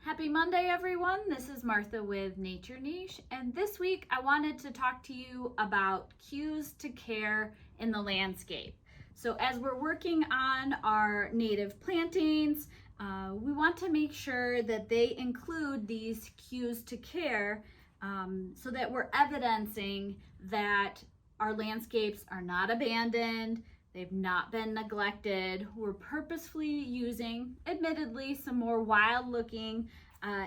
Happy Monday, everyone. This is Martha with Nature Niche, and this week I wanted to talk to you about cues to care in the landscape. So as we're working on our native plantings, we want to make sure that they include these cues to care so that we're evidencing that our landscapes are not abandoned, they've not been neglected. We're purposefully using, admittedly, some more wild looking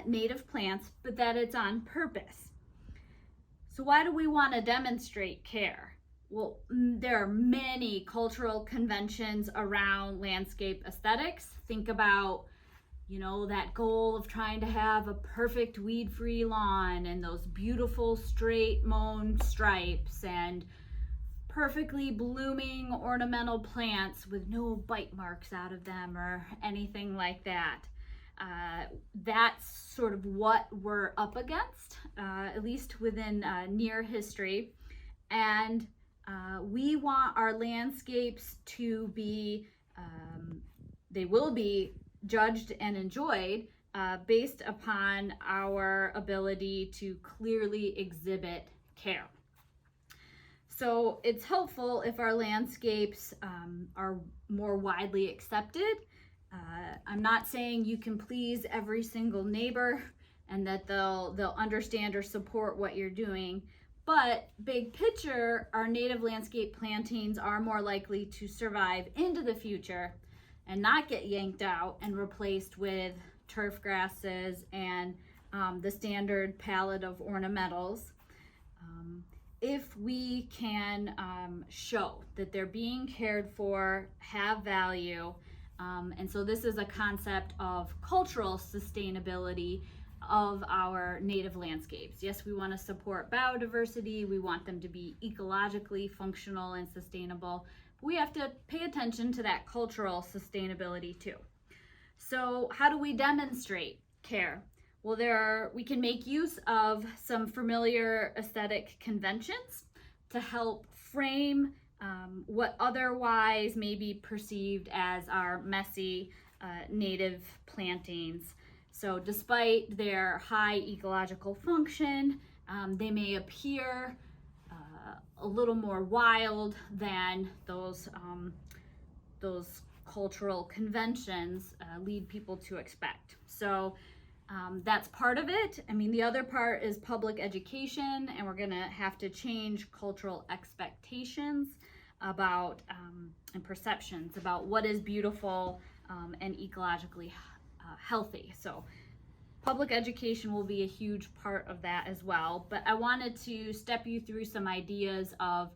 native plants, but that it's on purpose. So why do we want to demonstrate care? Well, there are many cultural conventions around landscape aesthetics. Think about, that goal of trying to have a perfect weed-free lawn and those beautiful straight mown stripes and perfectly blooming ornamental plants with no bite marks out of them or anything like that. That's sort of what we're up against, at least within near history. And we want our landscapes to be, they will be judged and enjoyed based upon our ability to clearly exhibit care. So it's helpful if our landscapes are more widely accepted. I'm not saying you can please every single neighbor and that they'll understand or support what you're doing, but big picture, our native landscape plantings are more likely to survive into the future and not get yanked out and replaced with turf grasses and the standard palette of ornamentals. If we can show that they're being cared for, have value, and so this is a concept of cultural sustainability of our native landscapes. Yes, we want to support biodiversity, we want them to be ecologically functional and sustainable, but we have to pay attention to that cultural sustainability too. So how do we demonstrate care? Well, we can make use of some familiar aesthetic conventions to help frame what otherwise may be perceived as our messy native plantings. So despite their high ecological function, they may appear a little more wild than those cultural conventions lead people to expect. So that's part of it. I mean, the other part is public education, and we're gonna have to change cultural expectations about and perceptions about what is beautiful and ecologically healthy. So public education will be a huge part of that as well. But I wanted to step you through some ideas of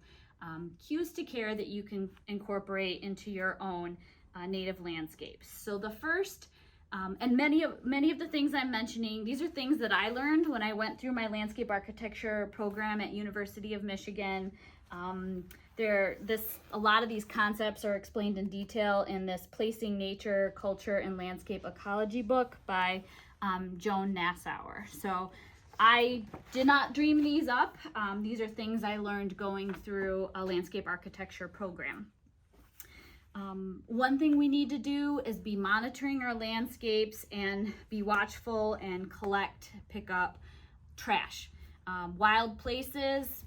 cues to care that you can incorporate into your own native landscapes. So the first, and many of the things I'm mentioning, these are things that I learned when I went through my landscape architecture program at University of Michigan. A lot of these concepts are explained in detail in this Placing Nature, Culture, and Landscape Ecology book by Joan Nassauer. So I did not dream these up. These are things I learned going through a landscape architecture program. One thing we need to do is be monitoring our landscapes and be watchful and pick up trash. Wild places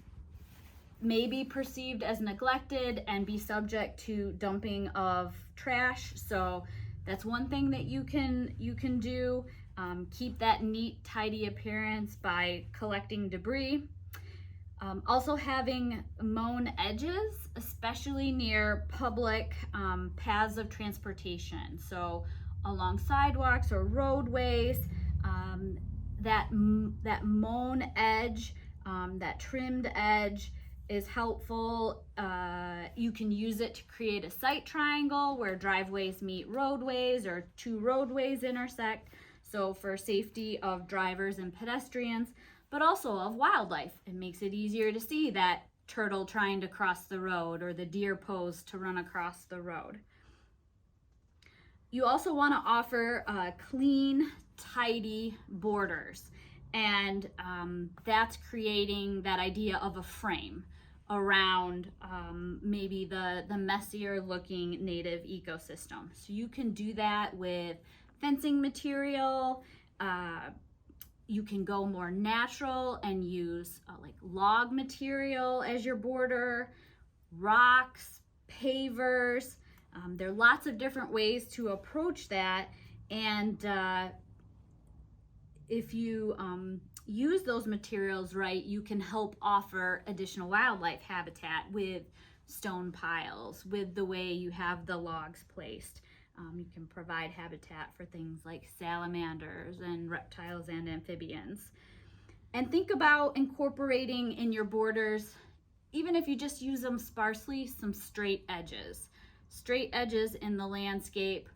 may be perceived as neglected and be subject to dumping of trash. So that's one thing that you can do. Keep that neat, tidy appearance by collecting debris. Also having mown edges, especially near public paths of transportation. So along sidewalks or roadways, that mown edge, that trimmed edge is helpful. You can use it to create a sight triangle where driveways meet roadways or two roadways intersect. So for safety of drivers and pedestrians, but also of wildlife. It makes it easier to see that turtle trying to cross the road or the deer pose to run across the road. You also want to offer clean, tidy borders, and that's creating that idea of a frame around maybe the messier looking native ecosystem. So you can do that with fencing material, You can go more natural and use like log material as your border, rocks, pavers. There are lots of different ways to approach that, and if you use those materials right, you can help offer additional wildlife habitat with stone piles, with the way you have the logs placed. You can provide habitat for things like salamanders and reptiles and amphibians. And think about incorporating in your borders, even if you just use them sparsely, some straight edges. Straight edges in the landscape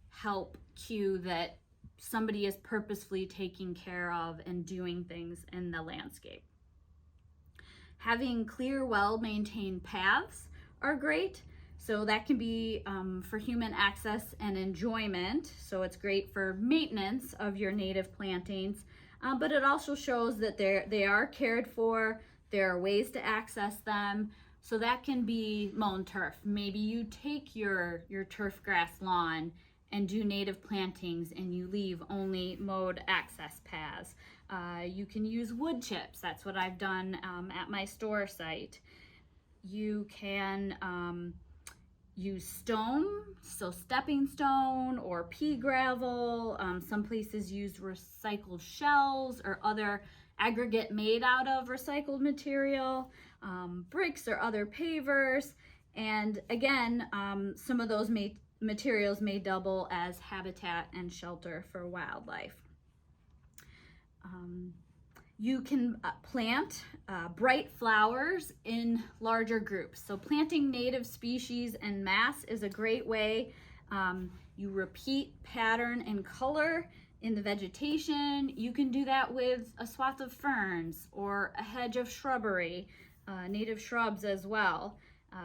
help cue that somebody is purposefully taking care of and doing things in the landscape. Having clear, well-maintained paths are great. So that can be for human access and enjoyment. So it's great for maintenance of your native plantings, but it also shows that they are cared for. There are ways to access them. So that can be mown turf. Maybe you take your turf grass lawn and do native plantings and you leave only mowed access paths. You can use wood chips. That's what I've done at my store site. You can use stone, so stepping stone or pea gravel. Some places use recycled shells or other aggregate made out of recycled material, bricks or other pavers. And again, some of those materials may double as habitat and shelter for wildlife. You can plant bright flowers in larger groups. So planting native species en masse is a great way. You repeat pattern and color in the vegetation. You can do that with a swath of ferns or a hedge of shrubbery, native shrubs as well.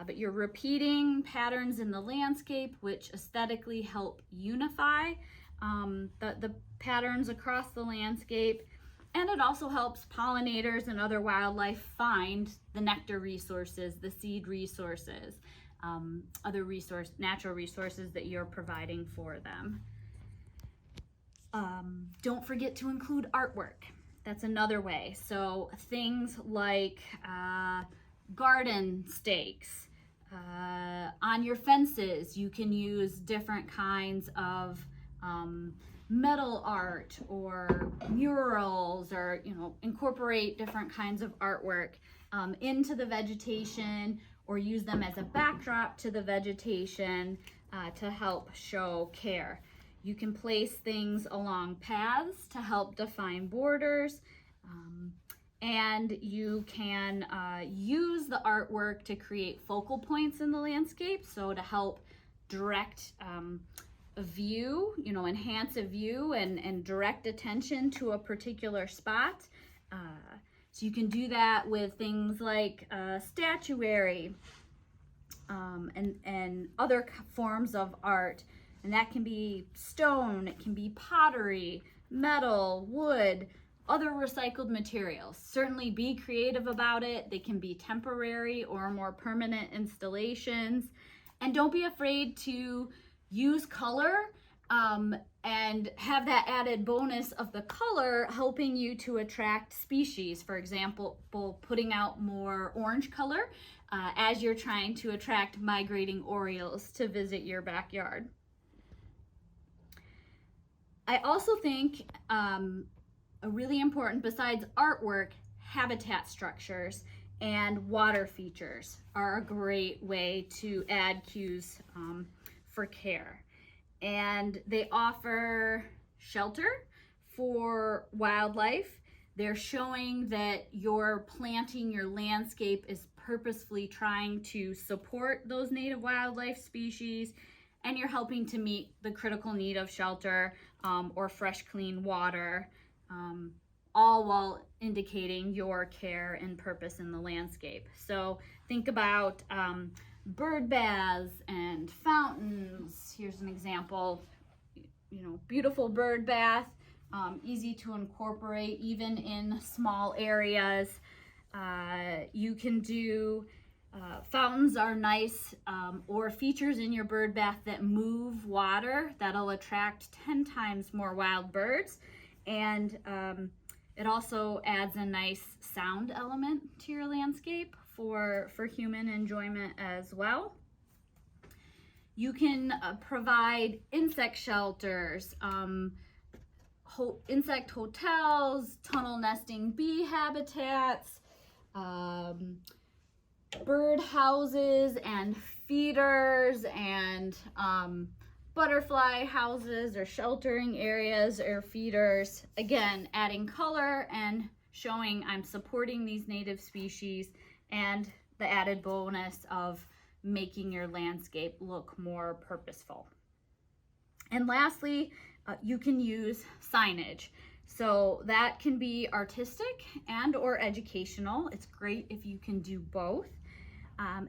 But you're repeating patterns in the landscape, which aesthetically help unify the patterns across the landscape. And it also helps pollinators and other wildlife find the nectar resources, the seed resources, other natural resources that you're providing for them. Don't forget to include artwork. That's another way. So things like garden stakes. On your fences, you can use different kinds of metal art or murals, or incorporate different kinds of artwork into the vegetation, or use them as a backdrop to the vegetation to help show care. You can place things along paths to help define borders, and you can use the artwork to create focal points in the landscape, so to help direct a view, enhance a view and direct attention to a particular spot. So you can do that with things like statuary and other forms of art. And that can be stone, it can be pottery, metal, wood, other recycled materials. Certainly be creative about it. They can be temporary or more permanent installations. And don't be afraid to use color and have that added bonus of the color helping you to attract species. For example, putting out more orange color as you're trying to attract migrating orioles to visit your backyard. I also think a really important, besides artwork, habitat structures and water features are a great way to add cues for care. And they offer shelter for wildlife. They're showing that your planting, your landscape is purposefully trying to support those native wildlife species, and you're helping to meet the critical need of shelter or fresh, clean water, all while indicating your care and purpose in the landscape. So think about bird baths and fountains. Here's an example, beautiful bird bath, easy to incorporate even in small areas. You can do Fountains are nice, or features in your bird bath that move water. That'll attract 10 times more wild birds. And it also adds a nice sound element to your landscape for human enjoyment as well. You can provide insect shelters, insect hotels, tunnel nesting bee habitats, bird houses and feeders, and butterfly houses or sheltering areas or feeders. Again, adding color and showing I'm supporting these native species, and the added bonus of making your landscape look more purposeful. And lastly, you can use signage. So that can be artistic and or educational. It's great if you can do both.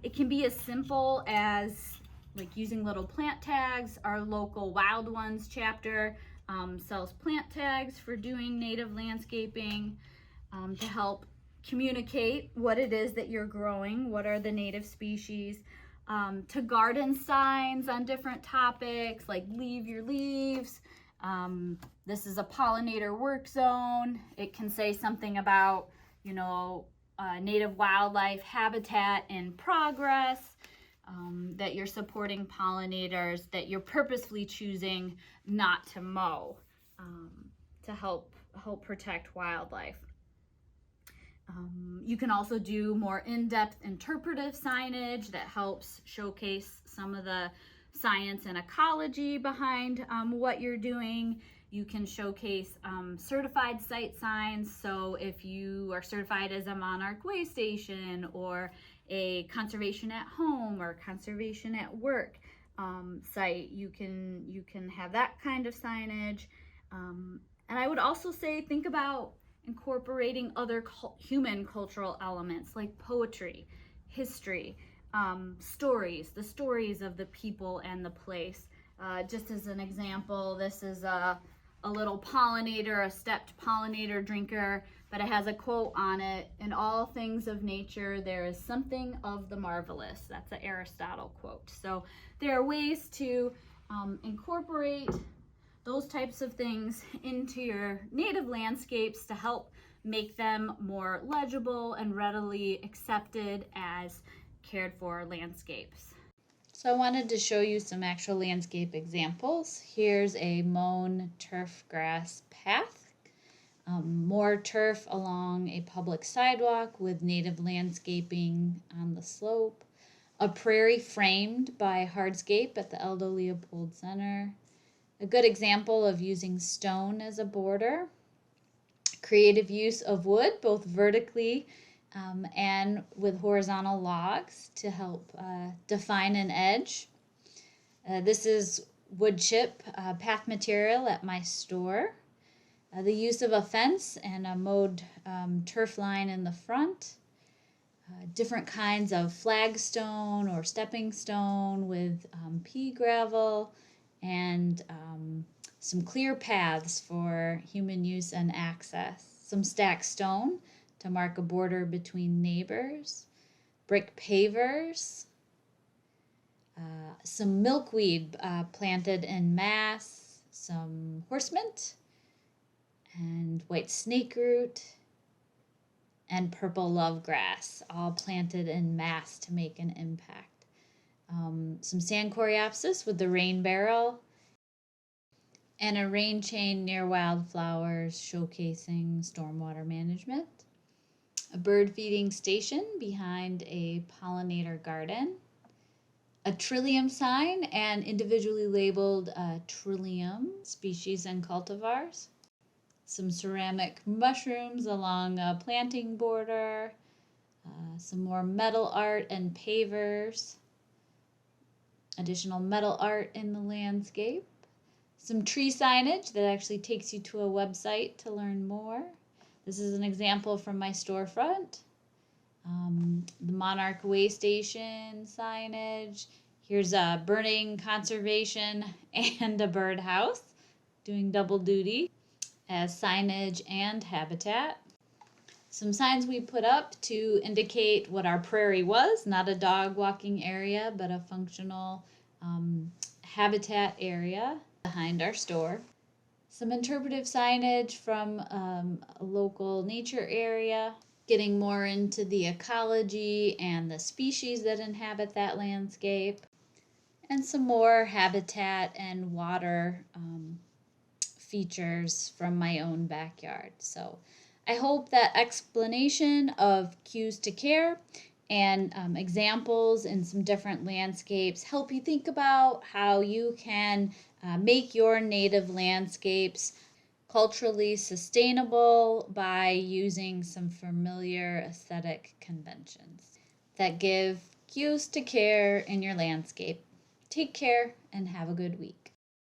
It can be as simple as like using little plant tags. Our local Wild Ones chapter sells plant tags for doing native landscaping to help communicate what it is that you're growing, what are the native species, to garden signs on different topics like leave your leaves. This is a pollinator work zone. It can say something about, native wildlife habitat in progress, that you're supporting pollinators, that you're purposefully choosing not to mow to help protect wildlife. You can also do more in-depth interpretive signage that helps showcase some of the science and ecology behind what you're doing. You can showcase certified site signs. So if you are certified as a Monarch Way Station or a conservation at home or conservation at work site, you can have that kind of signage. And I would also say, think about incorporating other human cultural elements like poetry, history, stories, the stories of the people and the place. Just as an example, this is a little pollinator, a stepped pollinator drinker, but it has a quote on it: "In all things of nature, there is something of the marvelous." That's an Aristotle quote. So there are ways to incorporate those types of things into your native landscapes to help make them more legible and readily accepted as cared for landscapes. So I wanted to show you some actual landscape examples. Here's a mown turf grass path, more turf along a public sidewalk with native landscaping on the slope, a prairie framed by hardscape at the Aldo Leopold Center, a good example of using stone as a border, creative use of wood, both vertically and with horizontal logs to help define an edge. This is wood chip path material at my store. The use of a fence and a mowed turf line in the front. Different kinds of flagstone or stepping stone with pea gravel, and some clear paths for human use and access. Some stacked stone to mark a border between neighbors. Brick pavers. Some milkweed planted en masse. Some horse mint and white snake root. And purple love grass, all planted en masse to make an impact. Some sand coreopsis with the rain barrel, and a rain chain near wildflowers showcasing stormwater management. A bird feeding station behind a pollinator garden. A trillium sign and individually labeled trillium species and cultivars. Some ceramic mushrooms along a planting border. Some more metal art and pavers. Additional metal art in the landscape. Some tree signage that actually takes you to a website to learn more. This is an example from my storefront. The Monarch Way Station signage. Here's a burning conservation and a birdhouse doing double duty as signage and habitat. Some signs we put up to indicate what our prairie was, not a dog walking area, but a functional habitat area behind our store. Some interpretive signage from a local nature area, getting more into the ecology and the species that inhabit that landscape, and some more habitat and water features from my own backyard. So I hope that explanation of cues to care and examples in some different landscapes help you think about how you can make your native landscapes culturally sustainable by using some familiar aesthetic conventions that give cues to care in your landscape. Take care and have a good week.